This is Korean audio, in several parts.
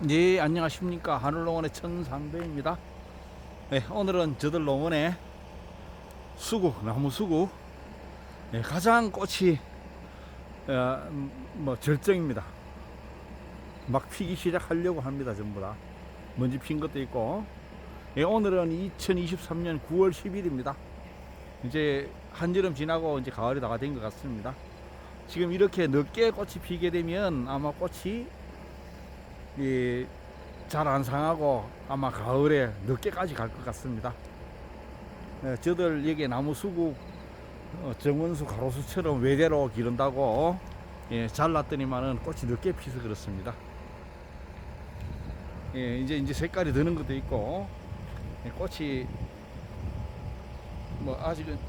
네, 안녕하십니까. 하늘농원의 천상배입니다. 네, 오늘은 저들 농원의 수국, 나무 수국, 네, 가장 꽃이 절정입니다. 막 피기 시작하려고 합니다. 전부 다 먼지 핀 것도 있고. 네, 오늘은 2023년 9월 10일입니다. 이제 한여름 지나고 이제 가을이 다 된 것 같습니다. 지금 이렇게 늦게 꽃이 피게 되면 아마 꽃이 잘 안 상하고 아마 가을에 늦게까지 갈 것 같습니다. 저들 여기 나무 수국 정원수 가로수처럼 외대로 기른다고 잘랐더니만은 꽃이 늦게 피서 그렇습니다. 이제 색깔이 드는 것도 있고, 꽃이 뭐 아직은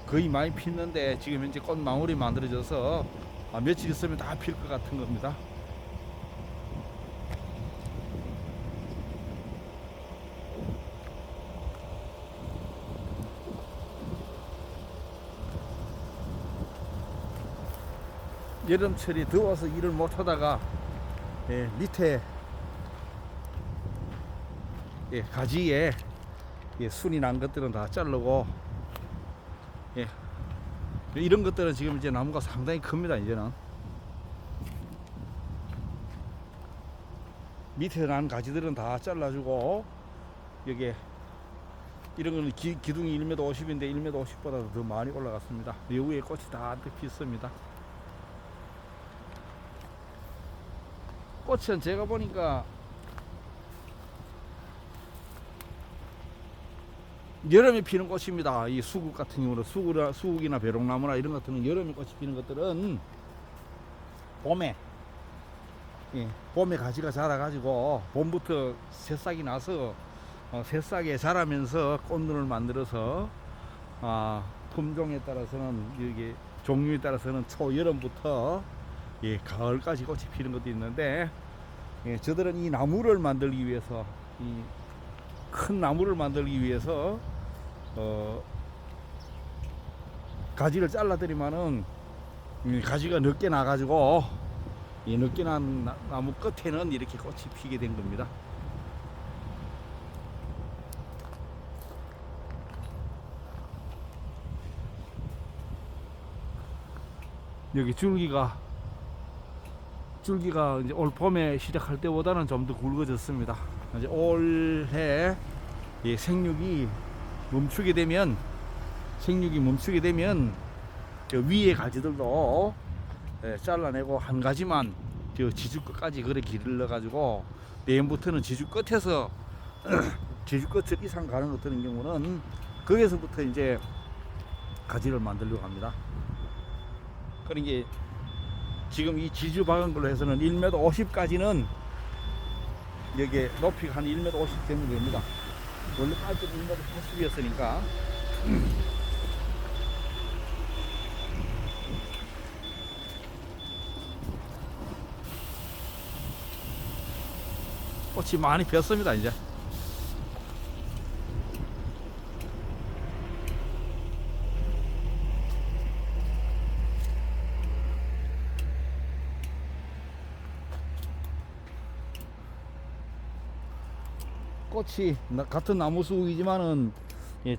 거의 많이 피는데 지금 현재 꽃망울이 만들어져서 며칠 있으면 다 필 것 같은 겁니다. 여름철이 더워서 일을 못하다가 밑에 가지에 순이 난 것들은 다 자르고, 이런 것들은 지금 이제 나무가 상당히 큽니다. 이제는 밑에 난 가지들은 다 잘라주고, 여기 이런 거는 기둥이 1m 50인데 1m 50보다 더 많이 올라갔습니다. 이 위에 꽃이 다 한뜩 피었습니다. 꽃은 제가 보니까 여름에 피는 꽃입니다. 이 수국 같은 경우는 수국이나 벼롱나무나 이런 것들은 여름에 꽃이 피는 것들은 봄에 봄에 가지가 자라가지고 봄부터 새싹이 나서 새싹에 자라면서 꽃눈을 만들어서 품종에 따라서는 이게 종류에 따라서는 초여름부터 가을까지 꽃이 피는 것도 있는데, 저들은 이 나무를 만들기 위해서, 이 큰 나무를 만들기 위해서 가지를 잘라드리면은 가지가 늦게 나가지고 이 늦게 난 나무 끝에는 이렇게 꽃이 피게 된 겁니다. 여기 줄기가 이제 올 봄에 시작할 때보다는 좀 더 굵어졌습니다. 이제 올해 생육이 멈추게 되면 저 위에 가지들도 잘라내고 한 가지만 저 지주 끝까지 그래 길러 가지고 내년부터는 지주 끝에서 지주 끝을 이상 가는 것들인 경우는 거기서부터 이제 가지를 만들려고 합니다. 그러니까 지금 이 지주 박은 걸로 해서는 1m 50까지는 여기 높이가 한 1m 50 정도 됩니다. 원래 깔때 1m 80이었으니까. 꽃이 많이 피었습니다. 이제 꽃이 같은 나무 수국이지만은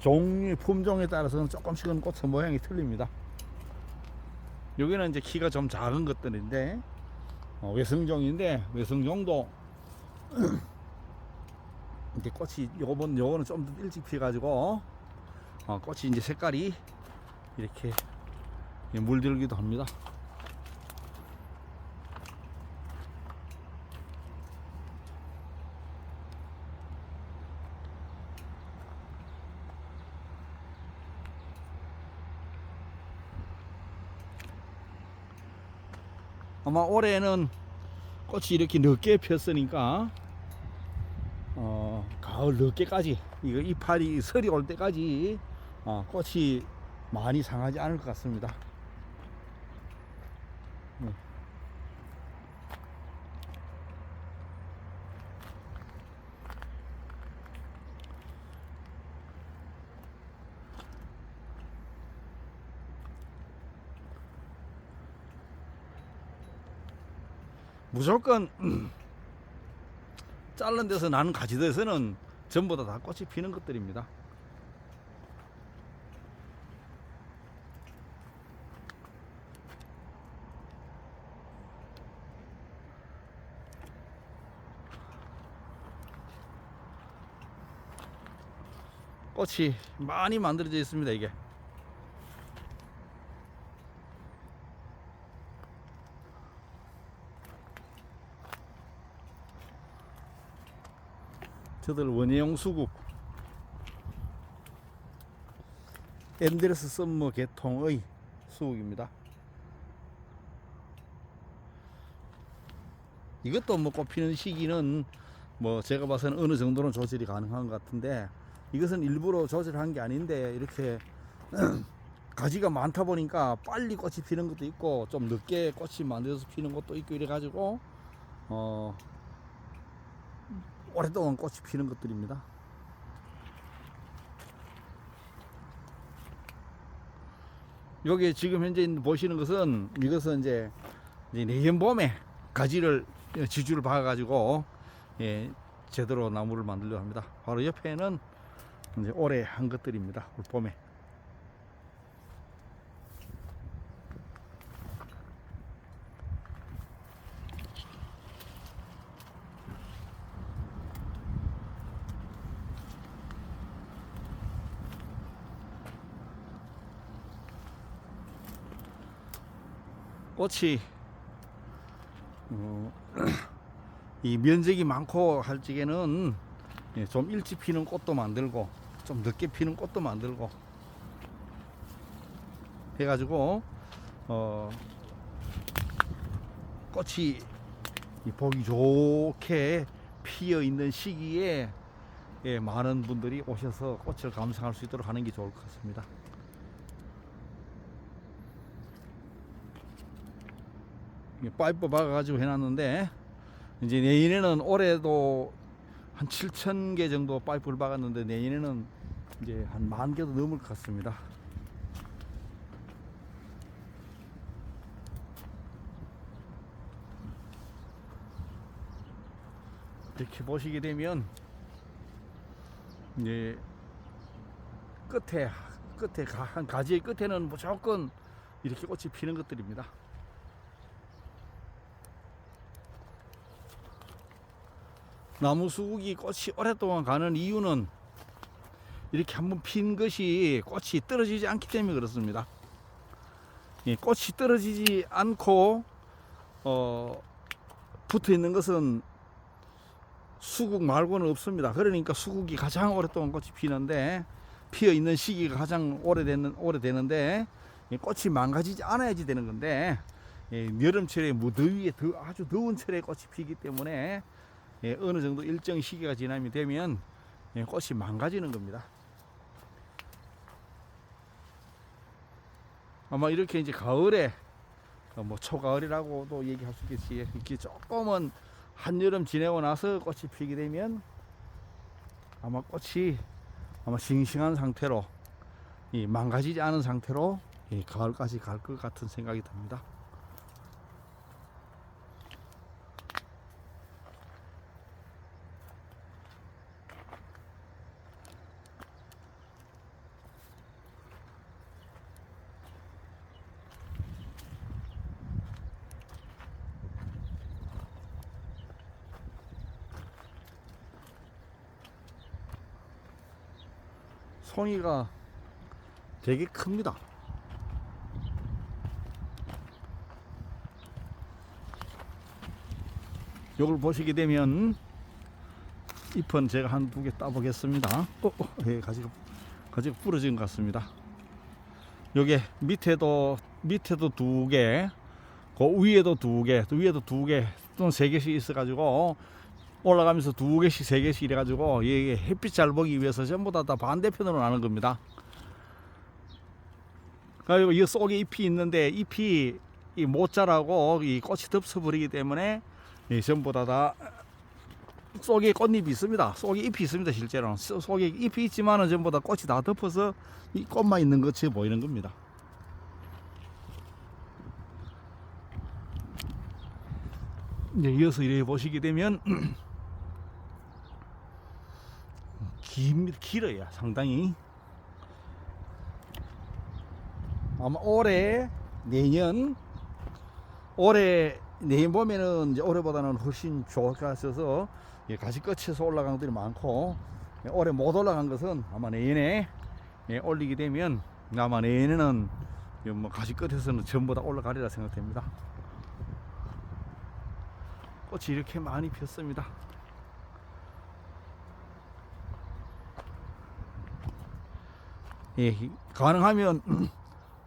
종류 품종에 따라서는 조금씩은 꽃의 모양이 틀립니다. 여기는 이제 키가 좀 작은 것들인데 외성종인데, 외성종도 이제 꽃이 요거는 좀 더 일찍 피가지고 꽃이 이제 색깔이 이렇게 물들기도 합니다. 아마 올해는 꽃이 이렇게 늦게 폈으니까 가을 늦게까지 이거 이파리 설이 올 때까지 꽃이 많이 상하지 않을 것 같습니다. 무조건 자른 데서 나는 가지들에서는 전부 다 꽃이 피는 것들입니다. 꽃이 많이 만들어져 있습니다. 이게 저들 원예용 수국 앤데르스 썸머 계통의 수국입니다. 이것도 뭐 꽃피는 시기는 뭐 제가 봐서는 어느 정도는 조절이 가능한 것 같은데, 이것은 일부러 조절한 게 아닌데 이렇게 가지가 많다 보니까 빨리 꽃이 피는 것도 있고 좀 늦게 꽃이 만들어서 피는 것도 있고 이래 가지고 오랫동안 꽃이 피는 것들입니다. 여기 지금 현재 보시는 것은, 이것은 이제 내년 봄에 가지를 지주를 박아 가지고 제대로 나무를 만들려고 합니다. 바로 옆에는 이제 올해 한 것들입니다. 올 봄에. 꽃이 이 면적이 많고 할 적에는 좀 일찍 피는 꽃도 만들고 좀 늦게 피는 꽃도 만들고 해가지고 꽃이 보기 좋게 피어 있는 시기에 많은 분들이 오셔서 꽃을 감상할 수 있도록 하는 게 좋을 것 같습니다. 파이프 박아가지고 해놨는데, 이제 내년에는 올해도 한 7,000개 정도 파이프를 박았는데 내년에는 이제 한 10,000개도 넘을 것 같습니다. 이렇게 보시게 되면 이제 한 가지의 끝에는 무조건 이렇게 꽃이 피는 것들입니다. 나무 수국이 꽃이 오랫동안 가는 이유는 이렇게 한번 핀 것이 꽃이 떨어지지 않기 때문에 그렇습니다. 꽃이 떨어지지 않고 붙어 있는 것은 수국 말고는 없습니다. 그러니까 수국이 가장 오랫동안 꽃이 피는데, 피어 있는 시기가 가장 오래되는데 꽃이 망가지지 않아야지 되는 건데, 여름철에 무더위에 아주 더운 철에 꽃이 피기 때문에 어느 정도 일정 시기가 되면 꽃이 망가지는 겁니다. 아마 이렇게 이제 가을에 뭐 초가을이라고도 얘기할 수 있겠지, 이렇게 조금은 한여름 지내고 나서 꽃이 피게 되면 아마 꽃이 싱싱한 상태로, 망가지지 않은 상태로 가을까지 갈 것 같은 생각이 듭니다. 송이가 되게 큽니다. 요걸 보시게 되면 잎은 제가 한 2개 따보겠습니다. 가지가 부러진 것 같습니다. 요게 밑에도 2개, 그 위에도 2개, 또는 3개씩 있어가지고 올라가면서 2개씩 3개씩 이래가지고 이게 햇빛 잘 보기 위해서 전부 다 반대편으로 나는 겁니다. 그리고 이 속에 잎이 있는데 잎이 못 자라고 이 꽃이 덮어버리기 때문에 전부 다 속에 꽃잎이 있습니다. 속에 잎이 있습니다. 실제로는 속에 잎이 있지만은 전부 다 꽃이 다 덮어서 이 꽃만 있는 것이 보이는 겁니다. 이제 이어서 이렇게 보시게 되면 길어요. 상당히. 아마 올해 내년 보면은 이제 올해보다는 훨씬 좋을 것 같아서 가지 끝에서 올라간 것들이 많고, 올해 못 올라간 것은 아마 내년에 올리게 되면 아마 내년에는 뭐 가지 끝에서는 전부 다 올라가리라 생각됩니다. 꽃이 이렇게 많이 폈습니다. 가능하면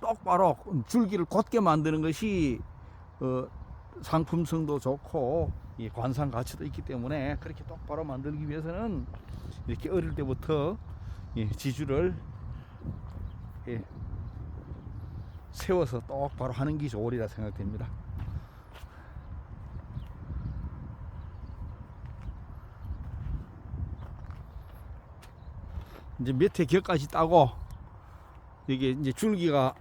똑바로 줄기를 곧게 만드는 것이 상품성도 좋고 관상 가치도 있기 때문에, 그렇게 똑바로 만들기 위해서는 이렇게 어릴 때부터 지주를 세워서 똑바로 하는 게 좋으리라 생각됩니다. 이제 몇 해 격까지 따고, 이게 이제 줄기가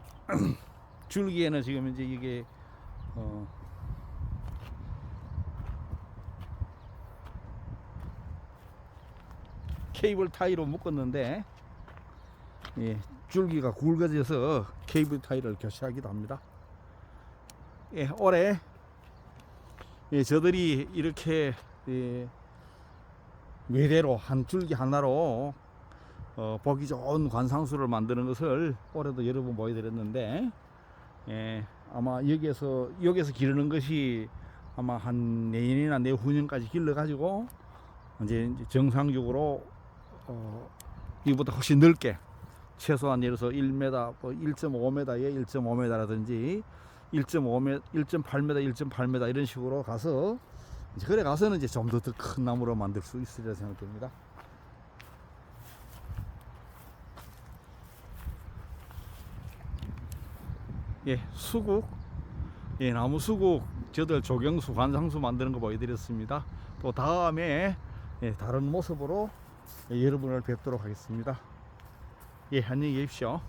줄기에는 지금 이제 이게 케이블 타이로 묶었는데, 줄기가 굵어져서 케이블 타이를 교체하기도 합니다. 올해 저들이 이렇게 외대로 한 줄기 하나로 보기 좋은 관상수를 만드는 것을 올해도 여러 번 보여드렸는데, 아마 여기에서 기르는 것이 아마 한 내년이나 내후년까지 길러 가지고 이제 정상적으로 이보다 훨씬 넓게, 최소한 예를 들어서 1m, 1.5m에 1.5m라든지 1.5m, 1.8m, 1.8m 이런 식으로 가서, 이제 그래 가서는 이제 좀 더 큰 나무로 만들 수 있으리라 생각됩니다. 수국, 나무 수국 저들 조경수, 관상수 만드는 거 보여드렸습니다. 또 다음에 다른 모습으로 여러분을 뵙도록 하겠습니다. 안녕히 계십시오.